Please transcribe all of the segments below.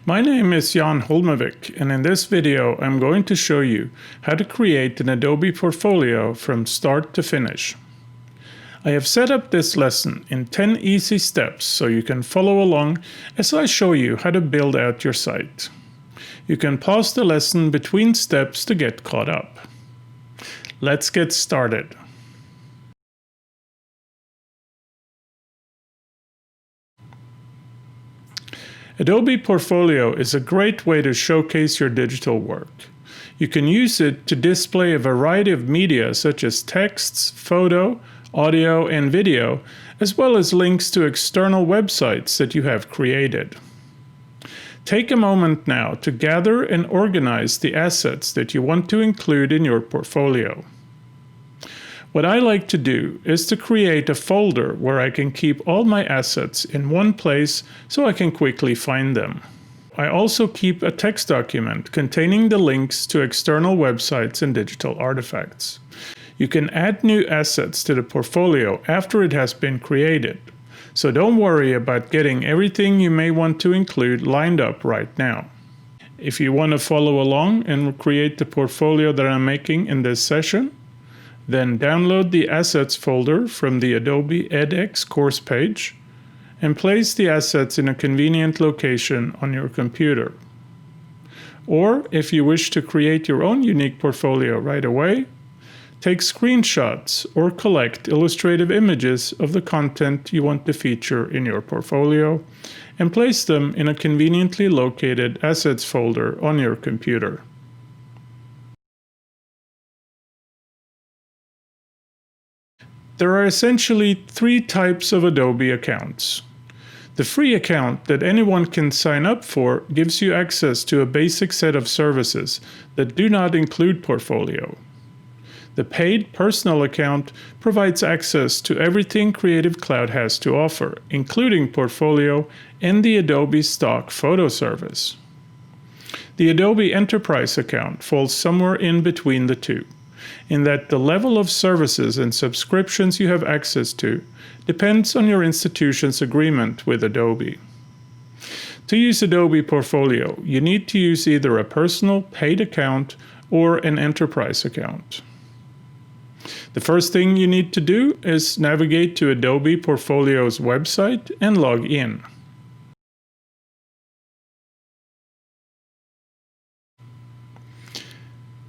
My name is Jan Holmevik, and in this video I'm going to show you how to create an Adobe portfolio from start to finish. I have set up this lesson in 10 easy steps so you can follow along as I show you how to build out your site. You can pause the lesson between steps to get caught up. Let's get started. Adobe Portfolio is a great way to showcase your digital work. You can use it to display a variety of media such as texts, photo, audio, and video, as well as links to external websites that you have created. Take a moment now to gather and organize the assets that you want to include in your portfolio. What I like to do is to create a folder where I can keep all my assets in one place so I can quickly find them. I also keep a text document containing the links to external websites and digital artifacts. You can add new assets to the portfolio after it has been created, so don't worry about getting everything you may want to include lined up right now. If you want to follow along and create the portfolio that I'm making in this session, then download the Assets folder from the Adobe edX course page and place the assets in a convenient location on your computer. Or, if you wish to create your own unique portfolio right away, take screenshots or collect illustrative images of the content you want to feature in your portfolio and place them in a conveniently located Assets folder on your computer. There are essentially three types of Adobe accounts. The free account that anyone can sign up for gives you access to a basic set of services that do not include Portfolio. The paid personal account provides access to everything Creative Cloud has to offer, including Portfolio and the Adobe stock photo service. The Adobe Enterprise account falls somewhere in between the two, in that the level of services and subscriptions you have access to depends on your institution's agreement with Adobe. To use Adobe Portfolio, you need to use either a personal paid account or an enterprise account. The first thing you need to do is navigate to Adobe Portfolio's website and log in.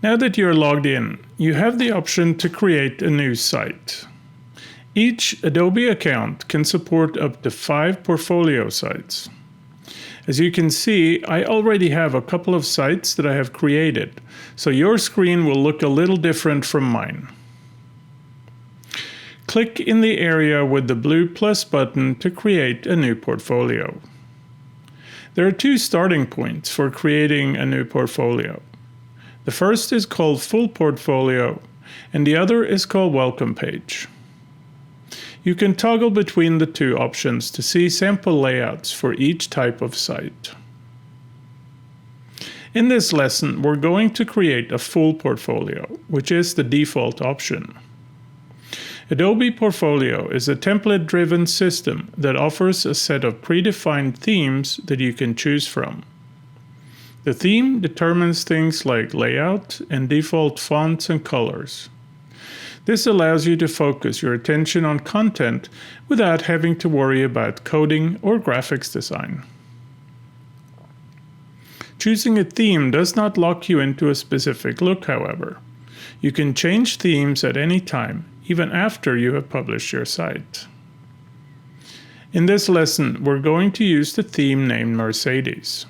Now that you're logged in, you have the option to create a new site. Each Adobe account can support up to 5 portfolio sites. As you can see, I already have a couple of sites that I have created, so your screen will look a little different from mine. Click in the area with the blue plus button to create a new portfolio. There are 2 starting points for creating a new portfolio. The first is called Full Portfolio, and the other is called Welcome Page. You can toggle between the 2 options to see sample layouts for each type of site. In this lesson, we're going to create a full portfolio, which is the default option. Adobe Portfolio is a template-driven system that offers a set of predefined themes that you can choose from. The theme determines things like layout and default fonts and colors. This allows you to focus your attention on content without having to worry about coding or graphics design. Choosing a theme does not lock you into a specific look, however. You can change themes at any time, even after you have published your site. In this lesson, we're going to use the theme named Mercedes.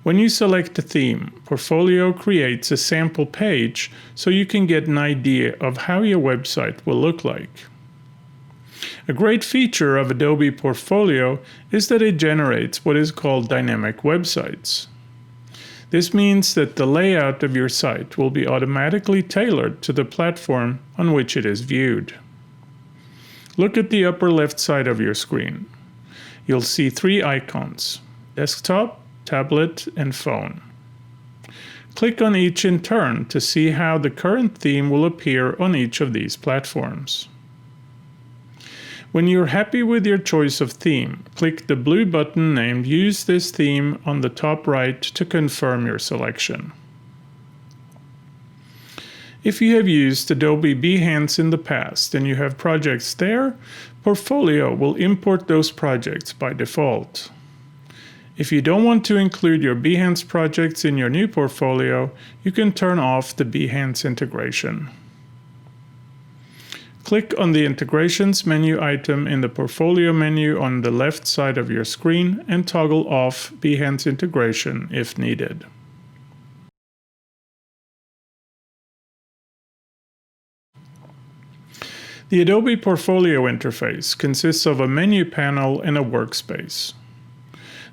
When you select a theme, Portfolio creates a sample page so you can get an idea of how your website will look like. A great feature of Adobe Portfolio is that it generates what is called dynamic websites. This means that the layout of your site will be automatically tailored to the platform on which it is viewed. Look at the upper left side of your screen. You'll see 3 icons: desktop, tablet, and phone. Click on each in turn to see how the current theme will appear on each of these platforms. When you're happy with your choice of theme, click the blue button named Use this theme on the top right to confirm your selection. If you have used Adobe Behance in the past and you have projects there, Portfolio will import those projects by default. If you don't want to include your Behance projects in your new portfolio, you can turn off the Behance integration. Click on the Integrations menu item in the Portfolio menu on the left side of your screen and toggle off Behance integration if needed. The Adobe Portfolio interface consists of a menu panel and a workspace.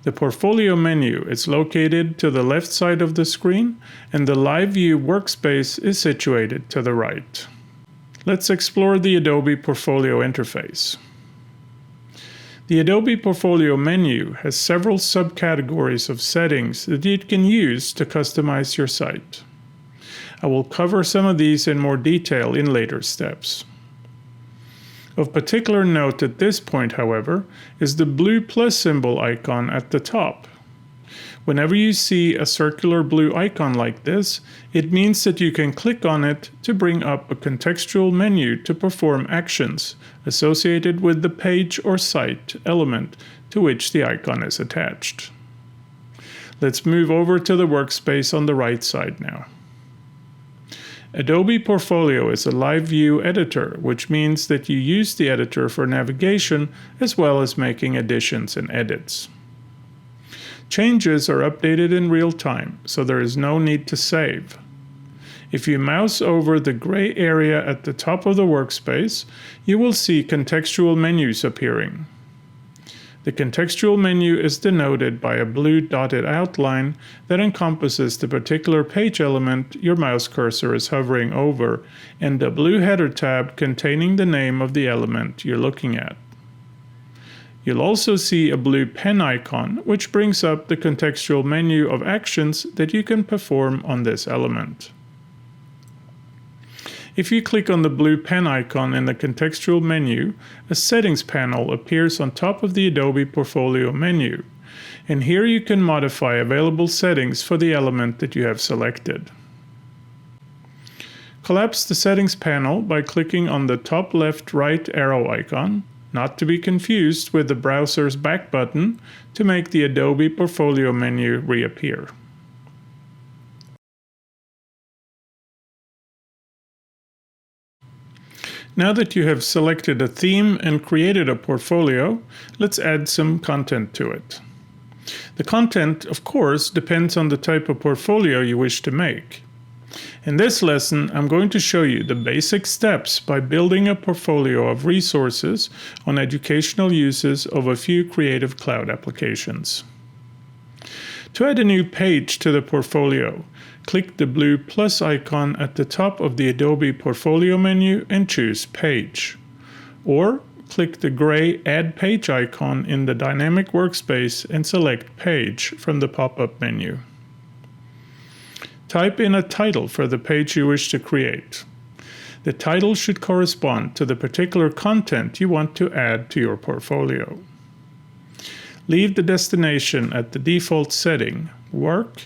The Portfolio menu is located to the left side of the screen, and the Live View workspace is situated to the right. Let's explore the Adobe Portfolio interface. The Adobe Portfolio menu has several subcategories of settings that you can use to customize your site. I will cover some of these in more detail in later steps. Of particular note at this point, however, is the blue plus symbol icon at the top. Whenever you see a circular blue icon like this, it means that you can click on it to bring up a contextual menu to perform actions associated with the page or site element to which the icon is attached. Let's move over to the workspace on the right side now. Adobe Portfolio is a live view editor, which means that you use the editor for navigation as well as making additions and edits. Changes are updated in real time, so there is no need to save. If you mouse over the gray area at the top of the workspace, you will see contextual menus appearing. The contextual menu is denoted by a blue dotted outline that encompasses the particular page element your mouse cursor is hovering over, and a blue header tab containing the name of the element you're looking at. You'll also see a blue pen icon, which brings up the contextual menu of actions that you can perform on this element. If you click on the blue pen icon in the contextual menu, a settings panel appears on top of the Adobe Portfolio menu, and here you can modify available settings for the element that you have selected. Collapse the settings panel by clicking on the top left right arrow icon, not to be confused with the browser's back button, to make the Adobe Portfolio menu reappear. Now that you have selected a theme and created a portfolio, let's add some content to it. The content, of course, depends on the type of portfolio you wish to make. In this lesson, I'm going to show you the basic steps by building a portfolio of resources on educational uses of a few Creative Cloud applications. To add a new page to the portfolio, click the blue plus icon at the top of the Adobe Portfolio menu and choose Page. Or click the gray Add Page icon in the dynamic workspace and select Page from the pop-up menu. Type in a title for the page you wish to create. The title should correspond to the particular content you want to add to your portfolio. Leave the destination at the default setting, Work,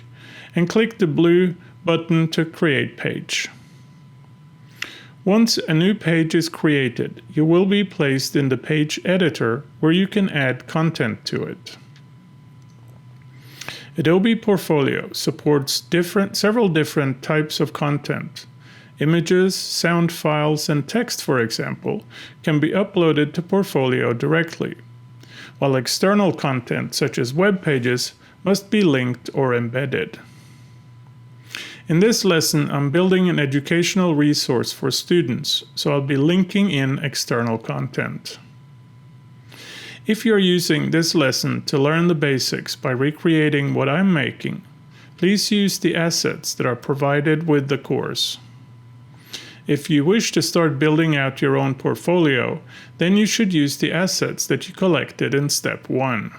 and click the blue button to Create Page. Once a new page is created, you will be placed in the page editor where you can add content to it. Adobe Portfolio supports several different types of content. Images, sound files, and text, for example, can be uploaded to Portfolio directly, while external content, such as web pages, must be linked or embedded. In this lesson, I'm building an educational resource for students, so I'll be linking in external content. If you're using this lesson to learn the basics by recreating what I'm making, please use the assets that are provided with the course. If you wish to start building out your own portfolio, then you should use the assets that you collected in Step 1.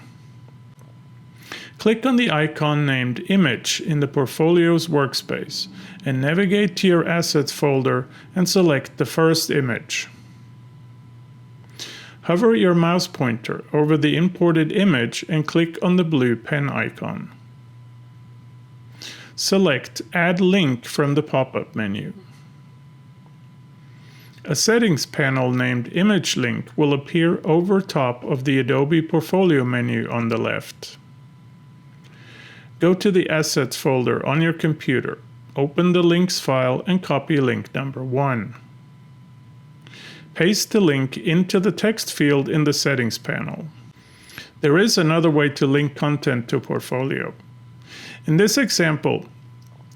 Click on the icon named Image in the Portfolio's workspace and navigate to your Assets folder and select the first image. Hover your mouse pointer over the imported image and click on the blue pen icon. Select Add Link from the pop-up menu. A settings panel named Image Link will appear over top of the Adobe Portfolio menu on the left. Go to the Assets folder on your computer, open the Links file and copy link number 1. Paste the link into the text field in the Settings panel. There is another way to link content to Portfolio. In this example,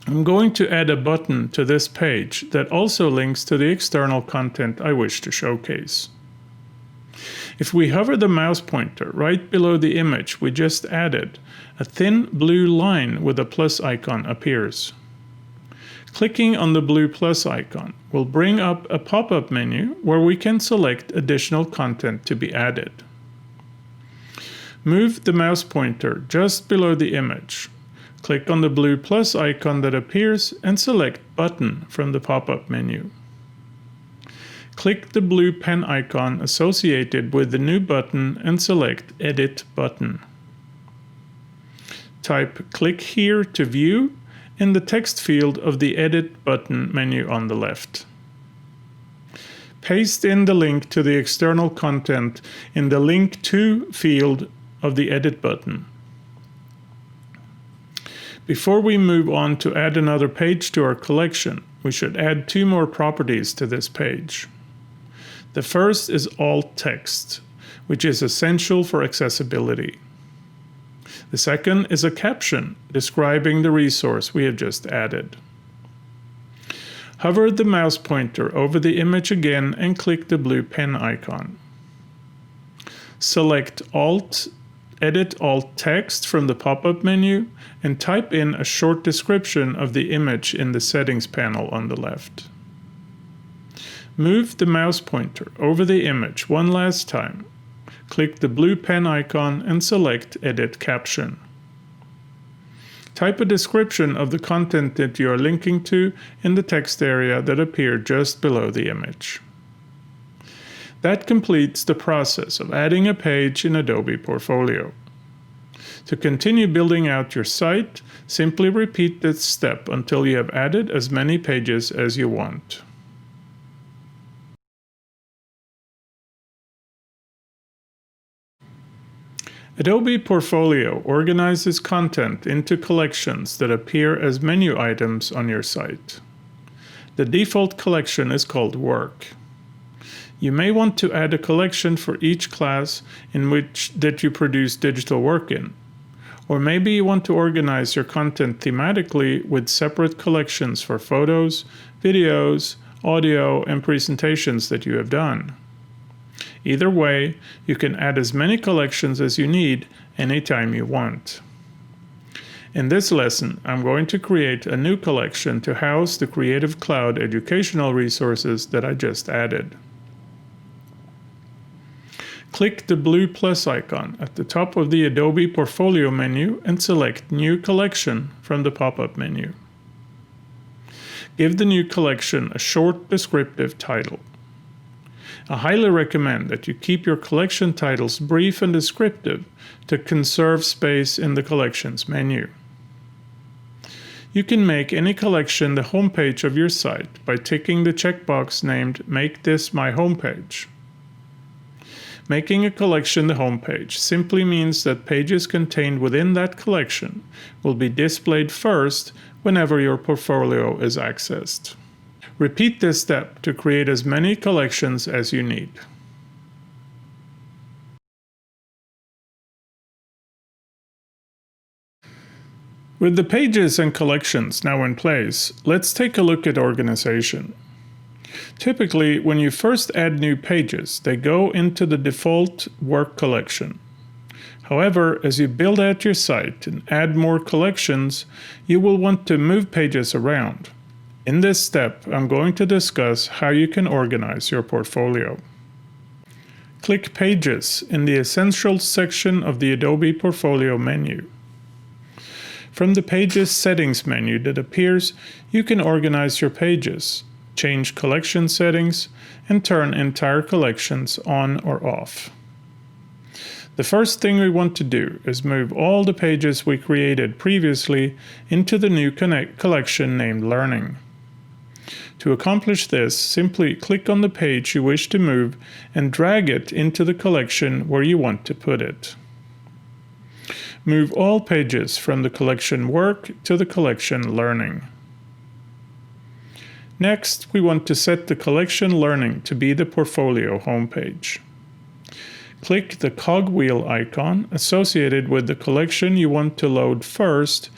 I'm going to add a button to this page that also links to the external content I wish to showcase. If we hover the mouse pointer right below the image we just added, a thin blue line with a plus icon appears. Clicking on the blue plus icon will bring up a pop-up menu where we can select additional content to be added. Move the mouse pointer just below the image. Click on the blue plus icon that appears and select Button from the pop-up menu. Click the blue pen icon associated with the new button and select Edit Button. Type Click here to view in the text field of the Edit Button menu on the left. Paste in the link to the external content in the Link To field of the Edit button. Before we move on to add another page to our collection, we should add 2 more properties to this page. The first is alt text, which is essential for accessibility. The second is a caption describing the resource we have just added. Hover the mouse pointer over the image again and click the blue pen icon. Select Edit Alt Text from the pop-up menu and type in a short description of the image in the Settings panel on the left. Move the mouse pointer over the image one last time. Click the blue pen icon and select Edit Caption. Type a description of the content that you are linking to in the text area that appeared just below the image. That completes the process of adding a page in Adobe Portfolio. To continue building out your site, simply repeat this step until you have added as many pages as you want. Adobe Portfolio organizes content into collections that appear as menu items on your site. The default collection is called Work. You may want to add a collection for each class that you produce digital work in. Or maybe you want to organize your content thematically with separate collections for photos, videos, audio, and presentations that you have done. Either way, you can add as many collections as you need anytime you want. In this lesson, I'm going to create a new collection to house the Creative Cloud educational resources that I just added. Click the blue plus icon at the top of the Adobe Portfolio menu and select New Collection from the pop-up menu. Give the new collection a short descriptive title. I highly recommend that you keep your collection titles brief and descriptive to conserve space in the Collections menu. You can make any collection the homepage of your site by ticking the checkbox named Make This My Homepage. Making a collection the homepage simply means that pages contained within that collection will be displayed first whenever your portfolio is accessed. Repeat this step to create as many collections as you need. With the pages and collections now in place, let's take a look at organization. Typically, when you first add new pages, they go into the default Work collection. However, as you build out your site and add more collections, you will want to move pages around. In this step, I'm going to discuss how you can organize your portfolio. Click Pages in the Essentials section of the Adobe Portfolio menu. From the Pages Settings menu that appears, you can organize your pages. change collection settings, and turn entire collections on or off. The first thing we want to do is move all the pages we created previously into the new collection named Learning. To accomplish this, simply click on the page you wish to move and drag it into the collection where you want to put it. Move all pages from the collection Work to the collection Learning. Next, we want to set the collection Learning to be the portfolio homepage. Click the cogwheel icon associated with the collection you want to load first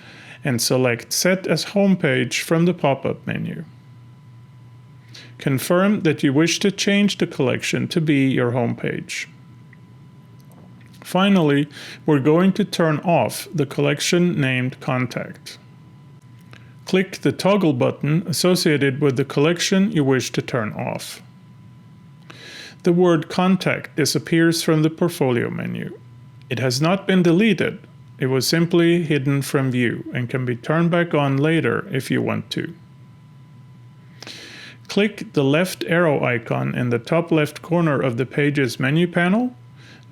and select Set as Homepage from the pop-up menu. Confirm that you wish to change the collection to be your homepage. Finally, we're going to turn off the collection named Contact. Click the toggle button associated with the collection you wish to turn off. The word Contact disappears from the portfolio menu. It has not been deleted. It was simply hidden from view and can be turned back on later if you want to. Click the left arrow icon in the top left corner of the Pages menu panel,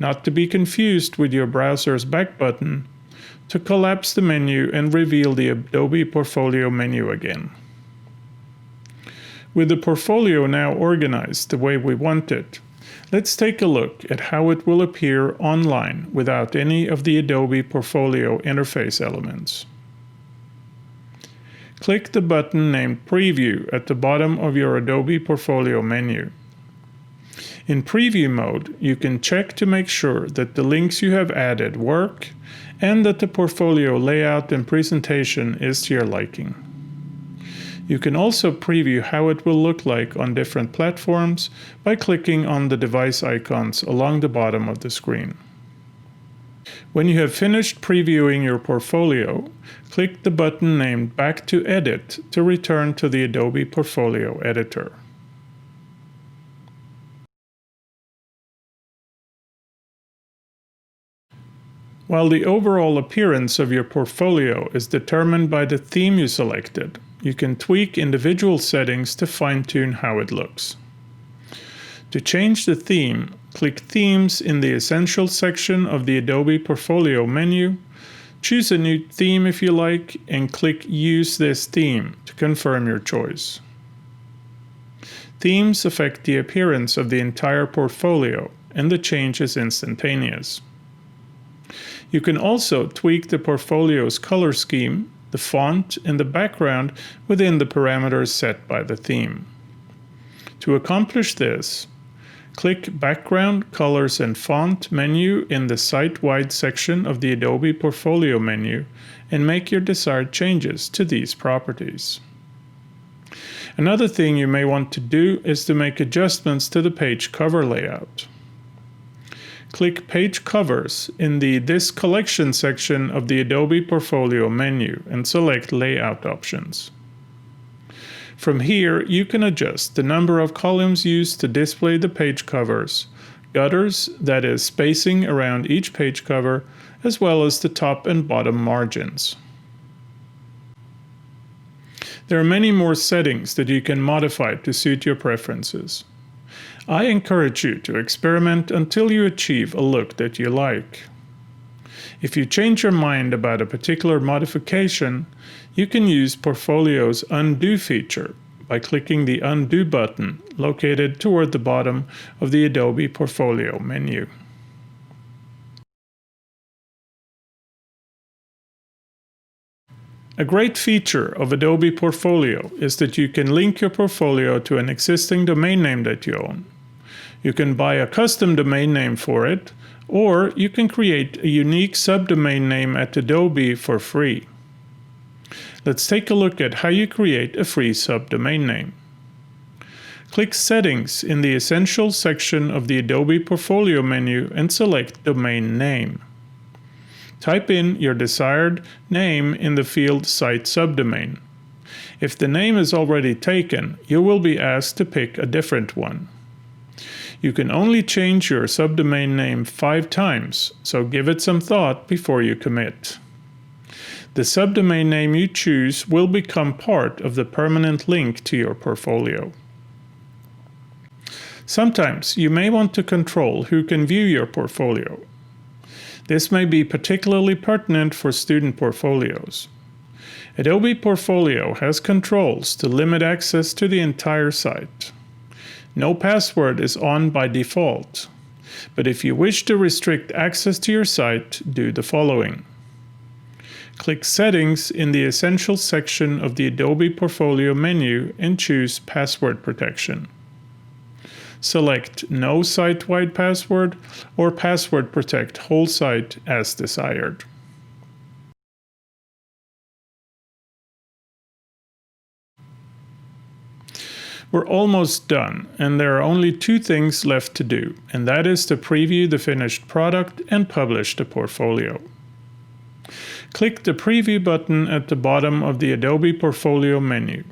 not to be confused with your browser's back button, to collapse the menu and reveal the Adobe Portfolio menu again. With the portfolio now organized the way we want it, let's take a look at how it will appear online without any of the Adobe Portfolio interface elements. Click the button named Preview at the bottom of your Adobe Portfolio menu. In preview mode, you can check to make sure that the links you have added work and that the portfolio layout and presentation is to your liking. You can also preview how it will look like on different platforms by clicking on the device icons along the bottom of the screen. When you have finished previewing your portfolio, click the button named Back to Edit to return to the Adobe Portfolio Editor. While the overall appearance of your portfolio is determined by the theme you selected, you can tweak individual settings to fine-tune how it looks. To change the theme, click Themes in the Essentials section of the Adobe Portfolio menu, choose a new theme if you like, and click Use this theme to confirm your choice. Themes affect the appearance of the entire portfolio, and the change is instantaneous. You can also tweak the portfolio's color scheme, the font, and the background within the parameters set by the theme. To accomplish this, click Background, Colors and Font menu in the Site-Wide section of the Adobe Portfolio menu and make your desired changes to these properties. Another thing you may want to do is to make adjustments to the page cover layout. Click Page Covers in the This Collection section of the Adobe Portfolio menu and select Layout options. From here, you can adjust the number of columns used to display the page covers, gutters, that is, spacing around each page cover, as well as the top and bottom margins. There are many more settings that you can modify to suit your preferences. I encourage you to experiment until you achieve a look that you like. If you change your mind about a particular modification, you can use Portfolio's Undo feature by clicking the Undo button located toward the bottom of the Adobe Portfolio menu. A great feature of Adobe Portfolio is that you can link your portfolio to an existing domain name that you own. You can buy a custom domain name for it, or you can create a unique subdomain name at Adobe for free. Let's take a look at how you create a free subdomain name. Click Settings in the Essentials section of the Adobe Portfolio menu and select Domain Name. Type in your desired name in the field Site Subdomain. If the name is already taken, you will be asked to pick a different one. You can only change your subdomain name 5 times, so give it some thought before you commit. The subdomain name you choose will become part of the permanent link to your portfolio. Sometimes you may want to control who can view your portfolio. This may be particularly pertinent for student portfolios. Adobe Portfolio has controls to limit access to the entire site. No password is on by default, but if you wish to restrict access to your site, do the following. Click Settings in the Essentials section of the Adobe Portfolio menu and choose Password Protection. Select No Site-Wide Password or Password Protect Whole Site as desired. We're almost done, and there are only two things left to do, and that is to preview the finished product and publish the portfolio. Click the Preview button at the bottom of the Adobe Portfolio menu.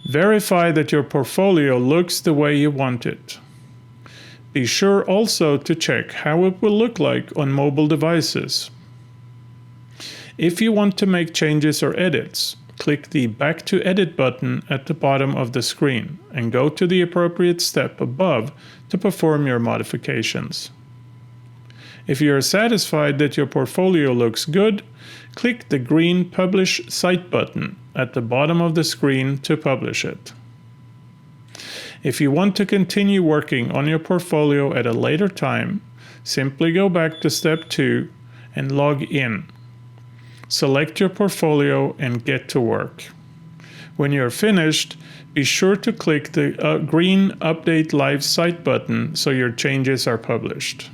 Verify that your portfolio looks the way you want it. Be sure also to check how it will look like on mobile devices. If you want to make changes or edits, click the Back to Edit button at the bottom of the screen and go to the appropriate step above to perform your modifications. If you are satisfied that your portfolio looks good, click the green Publish Site button at the bottom of the screen to publish it. If you want to continue working on your portfolio at a later time, simply go back to step 2 and log in. Select your portfolio and get to work. When you're finished, be sure to click the green Update Live Site button so your changes are published.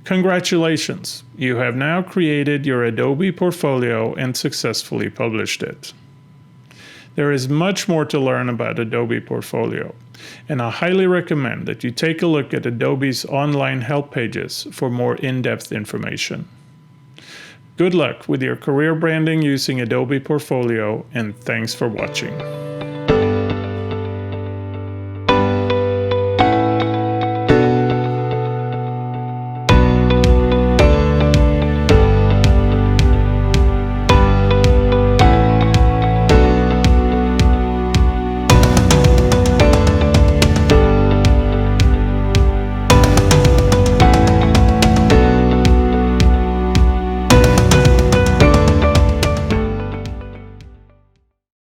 Congratulations! You have now created your Adobe portfolio and successfully published it. There is much more to learn about Adobe Portfolio, and I highly recommend that you take a look at Adobe's online help pages for more in-depth information. Good luck with your career branding using Adobe Portfolio, and thanks for watching.